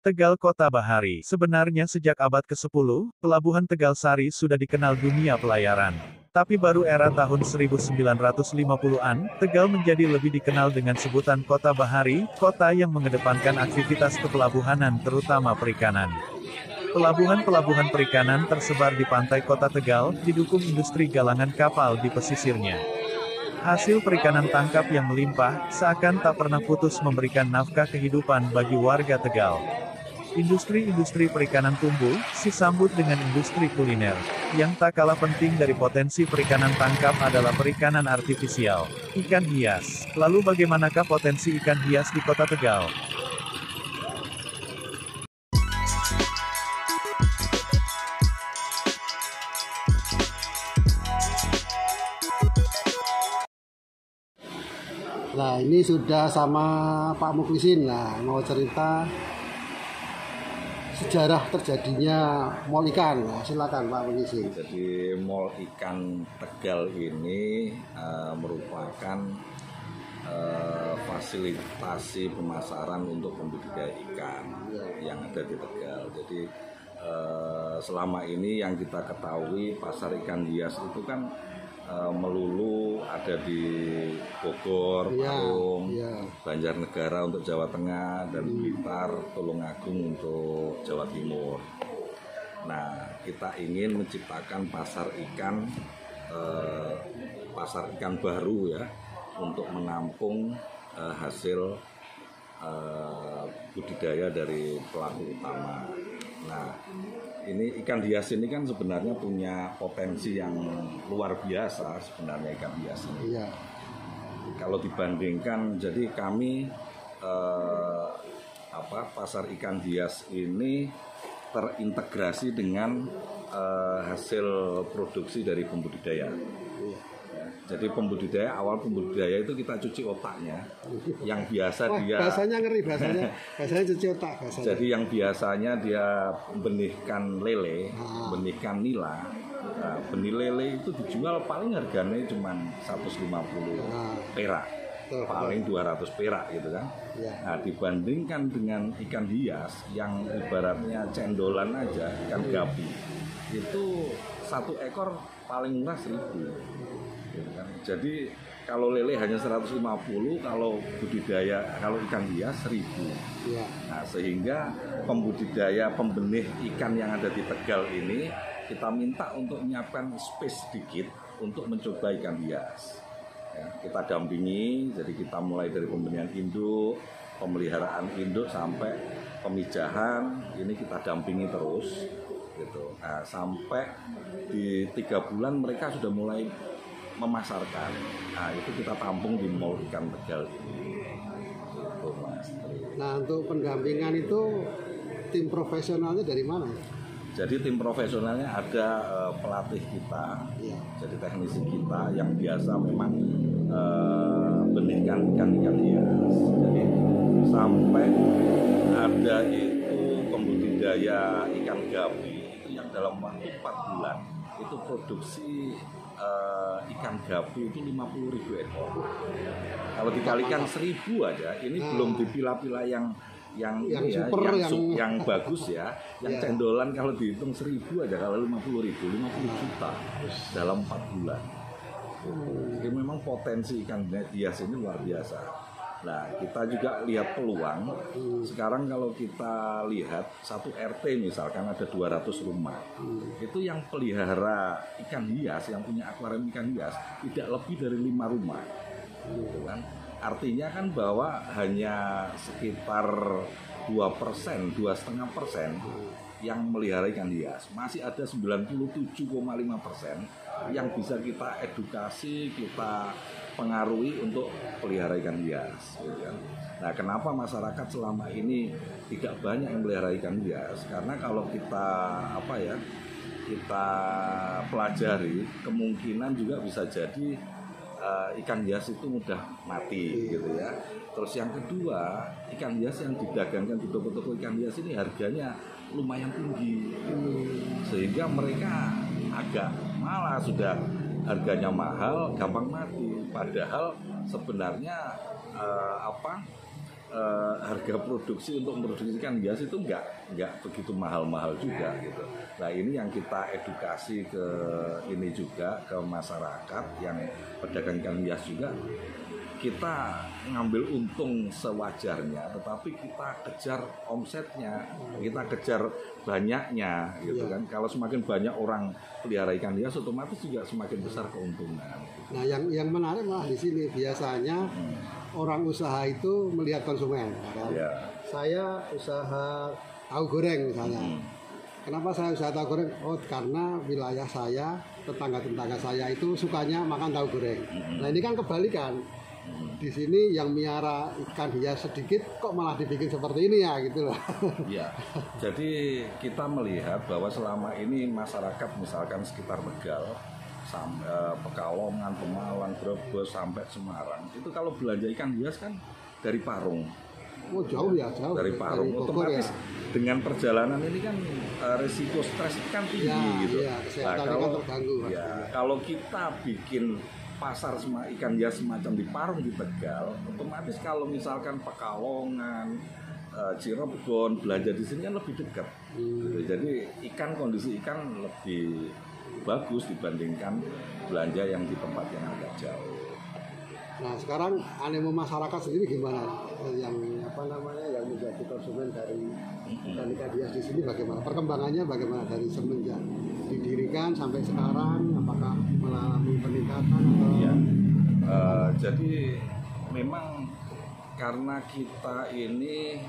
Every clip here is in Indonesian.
Tegal Kota Bahari. Sebenarnya sejak abad ke-10, Pelabuhan Tegal Sari sudah dikenal dunia pelayaran. Tapi baru era tahun 1950-an, Tegal menjadi lebih dikenal dengan sebutan Kota Bahari, kota yang mengedepankan aktivitas kepelabuhanan terutama perikanan. Pelabuhan-pelabuhan perikanan tersebar di pantai kota Tegal, didukung industri galangan kapal di pesisirnya. Hasil perikanan tangkap yang melimpah, seakan tak pernah putus memberikan nafkah kehidupan bagi warga Tegal. Industri-industri perikanan tumbuh, disambut dengan industri kuliner. Yang tak kalah penting dari potensi perikanan tangkap adalah perikanan artifisial, ikan hias. Lalu bagaimanakah potensi ikan hias di kota Tegal? Nah, ini sudah sama Pak Muklisin. Nah, mau cerita sejarah terjadinya mall ikan. Nah, silakan Pak Muklisin. Jadi mall ikan Tegal ini merupakan fasilitasi pemasaran untuk pembudidaya ikan yang ada di Tegal. Jadi selama ini yang kita ketahui pasar ikan hias itu kan melulu ada di Bogor, Parung, Banjarnegara untuk Jawa Tengah, dan Blitar, Tulungagung untuk Jawa Timur. Nah, kita ingin menciptakan pasar ikan baru ya, untuk menampung hasil budidaya dari pelaku utama. Nah, ini ikan hias ini kan sebenarnya punya potensi yang luar biasa sebenarnya ikan hias ini. Iya. Kalau dibandingkan, jadi kami pasar ikan hias ini terintegrasi dengan hasil produksi dari pembudidaya. Jadi awal pembudidaya itu kita cuci otaknya. Yang biasa dia bahasanya ngeri, bahasanya cuci otak bahasanya. Jadi yang biasanya dia benihkan lele, benihkan nila. Nah, benih lele itu dijual paling harganya cuma 150 perak. Paling 200 perak gitu kan. Nah, dibandingkan dengan ikan hias yang ibaratnya cendolan aja, ikan gapi. Itu satu ekor paling murah 1.000. Jadi kalau lele hanya 150, kalau ikan hias 1.000. Nah, sehingga pembenih ikan yang ada di Tegal ini kita minta untuk menyiapkan space sedikit untuk mencoba ikan hias. Ya, kita dampingi, jadi kita mulai dari pembenihan induk, pemeliharaan induk sampai pemijahan, ini kita dampingi terus. Gitu. Nah, sampai di 3 bulan mereka sudah mulai memasarkan. Nah, itu kita tampung di mall ikan Tegal ini. Gitu, Mas. Nah, untuk pendampingan itu tim profesionalnya dari mana? Jadi tim profesionalnya ada pelatih kita, jadi teknisi kita yang biasa memang benihkan ikan hias. Jadi sampai ada itu pembudidaya ikan gapi itu yang dalam waktu 4 bulan itu produksi ikan gapi itu 50.000 ekor. Kalau dikalikan 1.000 aja, ini belum dipilah-pilah yang bagus ya, yang cendolan kalau dihitung 1.000 aja, kalau 50.000, 50 juta dalam 4 bulan. Jadi memang potensi ikan hias ini luar biasa. Nah, kita juga lihat peluang. Sekarang kalau kita lihat satu RT misalkan ada 200 rumah. Itu yang pelihara ikan hias, yang punya akuarium ikan hias tidak lebih dari 5 rumah. Gitu kan? Artinya kan bahwa hanya sekitar 2%, 2,5% yang melihara ikan hias. Masih ada 97,5% yang bisa kita edukasi, kita pengaruhi untuk pelihara ikan hias. Gitu kan. Nah, kenapa masyarakat selama ini tidak banyak yang melihara ikan hias? Karena kalau kita kita pelajari, kemungkinan juga bisa jadi ikan hias itu mudah mati gitu ya. Terus yang kedua, ikan hias yang didagangkan di toko-toko ikan hias ini harganya lumayan tinggi, sehingga mereka agak malah sudah harganya mahal, gampang mati. Padahal sebenarnya harga produksi untuk memproduksi ikan hias itu nggak begitu mahal-mahal juga gitu. Nah ini yang kita edukasi ke ini juga ke masyarakat yang pedagang ikan hias juga, kita ngambil untung sewajarnya, tetapi kita kejar omsetnya, kita kejar banyaknya gitu kan. Kalau semakin banyak orang pelihara ikan hias, otomatis juga semakin besar keuntungan. Nah, yang menarik malah di sini biasanya orang usaha itu melihat konsumen. Kan? Saya usaha tahu goreng misalnya. Kenapa saya usaha tahu goreng? Oh, karena wilayah saya, tetangga-tetangga saya itu sukanya makan tahu goreng. Nah, ini kan kebalikan. Di sini yang miara ikan hias sedikit kok malah dibikin seperti ini ya gitu loh. Ya, jadi kita melihat bahwa selama ini masyarakat misalkan sekitar Tegal, Pekalongan, Pemalang, Brebes sampai Semarang, itu kalau belanja ikan hias kan dari Parung. Oh jauh ya, jauh. Dari Parung, otomatis dengan perjalanan ini kan risiko stres kan tinggi gitu. Ya, kesehatan kan terganggu. Kalau kita bikin pasar ikan hias semacam di Parung di Tegal, otomatis kalau misalkan Pekalongan, Cirebon belanja di sini kan lebih dekat. Gitu. Jadi kondisi ikan lebih bagus dibandingkan belanja yang di tempat yang agak jauh. Nah sekarang animo masyarakat sendiri gimana? Yang yang menjadi konsumen dari ikan hias di sini bagaimana? Perkembangannya bagaimana dari semenjak didirikan sampai sekarang? Apakah mengalami peningkatan atau? Ya, jadi memang karena kita ini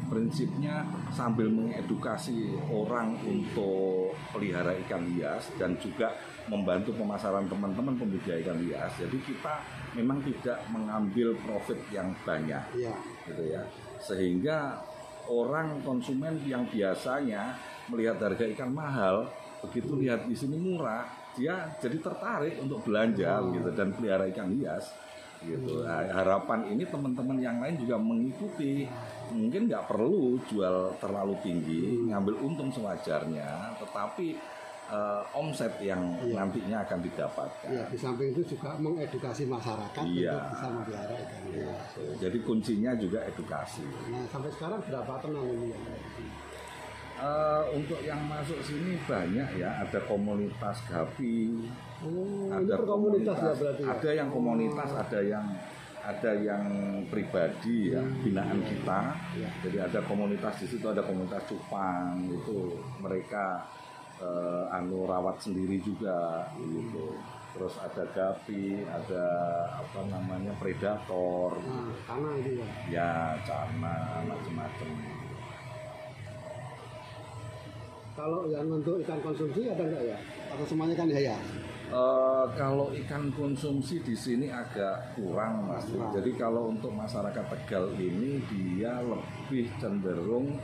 prinsipnya sambil mengedukasi orang untuk pelihara ikan hias dan juga membantu pemasaran teman-teman pembudidaya ikan hias. Jadi kita memang tidak mengambil profit yang banyak, gitu ya. Sehingga orang konsumen yang biasanya melihat harga ikan mahal, begitu lihat di sini murah, dia jadi tertarik untuk belanja gitu dan pelihara ikan hias gitu. Nah, harapan ini teman-teman yang lain juga mengikuti, mungkin nggak perlu jual terlalu tinggi, ngambil untung sewajarnya, tetapi omset yang nantinya akan didapatkan. Ya, di samping itu juga mengedukasi masyarakat untuk bisa melihara ikan hias. Jadi kuncinya juga edukasi. Nah, sampai sekarang berapa tenang ini? Untuk yang masuk sini banyak ya, ada komunitas Gapi, ada komunitas ya berarti ya? Ada yang komunitas, ada yang pribadi ya, binaan kita. Jadi ada komunitas di situ, ada komunitas cupang itu mereka rawat sendiri juga gitu. Terus ada Gapi, ada predator. Cana itu ya? Ya, cana macam-macam. Kalau yang untuk ikan konsumsi ada nggak ya? Atau semuanya ikan hias? Kalau ikan konsumsi di sini agak kurang, Mas. Jadi kalau untuk masyarakat Tegal ini dia lebih cenderung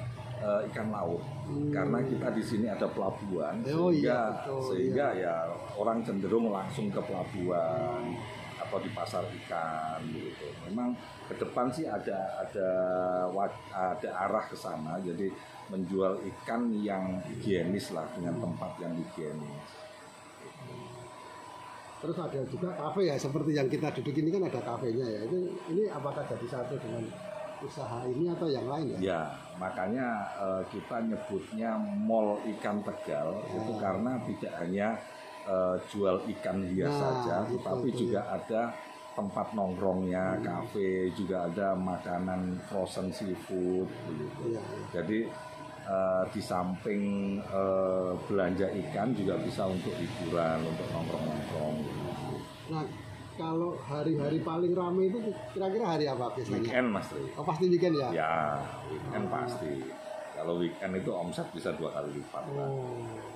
ikan laut. Karena kita di sini ada pelabuhan, sehingga ya orang cenderung langsung ke pelabuhan atau di pasar ikan gitu. Memang ke depan sih ada arah ke sana, jadi menjual ikan yang higienis lah, dengan tempat yang higienis. Terus ada juga kafe ya, seperti yang kita duduk ini kan ada kafenya ya. Ini apakah jadi satu dengan usaha ini atau yang lain ya? Ya, makanya kita nyebutnya Mall Ikan Tegal itu karena tidak hanya jual ikan hias saja, tetapi juga ada tempat nongkrongnya, kafe, juga ada makanan frozen seafood gitu. Jadi di samping belanja ikan juga bisa untuk hiburan, untuk nongkrong-nongkrong. Nah, kalau hari-hari paling ramai itu kira-kira hari apa biasanya? Weekend, Mas Tri. Oh, pasti weekend ya? Ya, weekend pasti. Kalau weekend itu omset bisa 2 kali lipat lah.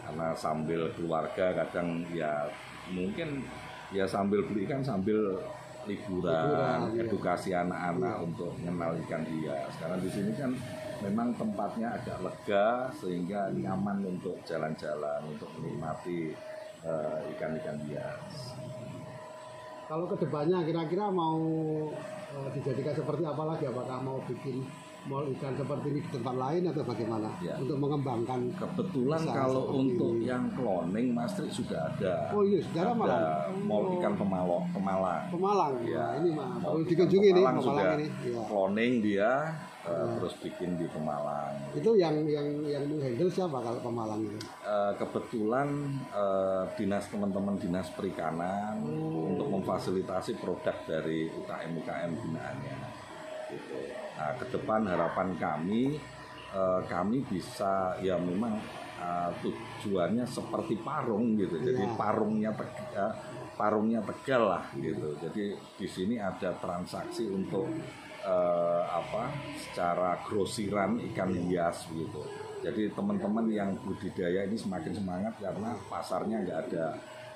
Karena sambil keluarga kadang ya mungkin ya sambil beli ikan sambil liburan, edukasi anak-anak untuk mengenal ikan hias. Karena di sini kan memang tempatnya agak lega sehingga nyaman untuk jalan-jalan, untuk menikmati ikan-ikan hias. Kalau kedepannya kira-kira mau dijadikan seperti apa lagi? Apakah mau bikin mall ikan seperti ini di tempat lain atau bagaimana Ya. untuk mengembangkan? Kebetulan usaha kalau seperti untuk ini? yang cloning Mas Tri sudah ada. Oh iya, sudah ada Malang. Mall ikan Pemalang. Pemalang. Ya. Nah, ini mah Mall perlu ikan dikunjungi nih Pemalang Pemalang sudah ini. Ya. cloning dia, terus bikin di Pemalang. Itu yang menghandle siapa kalau Pemalang itu? Kebetulan teman-teman dinas perikanan untuk memfasilitasi produk dari UKM binaannya. Gitu. Nah, ke depan harapan kami bisa ya memang tujuannya seperti parung gitu. Jadi parungnya Tegal lah gitu. Jadi di sini ada transaksi untuk secara grosiran ikan hias gitu. Jadi teman-teman yang budidaya ini semakin semangat karena pasarnya nggak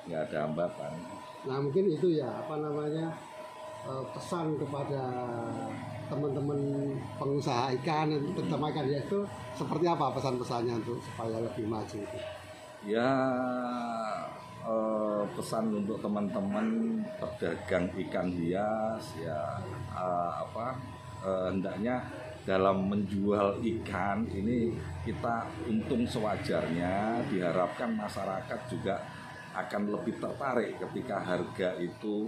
ada hambatan. Nah mungkin itu ya pesan kepada teman-teman pengusaha ikan terutama ikan hias itu seperti apa pesan-pesannya untuk supaya lebih maju itu? Ya pesan untuk teman-teman pedagang ikan hias ya hendaknya dalam menjual ikan ini kita untung sewajarnya, diharapkan masyarakat juga akan lebih tertarik ketika harga itu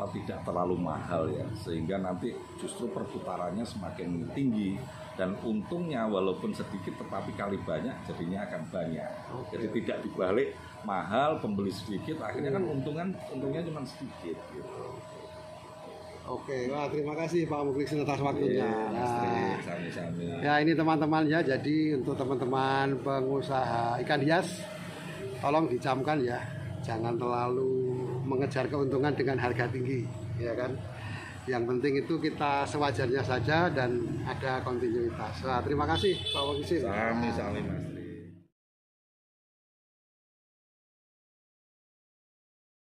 tidak terlalu mahal ya, sehingga nanti justru perputarannya semakin tinggi dan untungnya walaupun sedikit tetapi kali banyak jadinya akan banyak. Jadi tidak dibalik mahal pembeli sedikit akhirnya kan untungnya cuma sedikit gitu. Oke, wah terima kasih Pak Muklisin atas waktunya. Sami-sami. Ya ini teman-teman ya, jadi untuk teman-teman pengusaha ikan hias, tolong dicamkan ya, jangan terlalu mengejar keuntungan dengan harga tinggi, ya kan. Yang penting itu kita sewajarnya saja dan ada kontinuitas. Nah, terima kasih Pak Muklisin. Sami-sami Mas.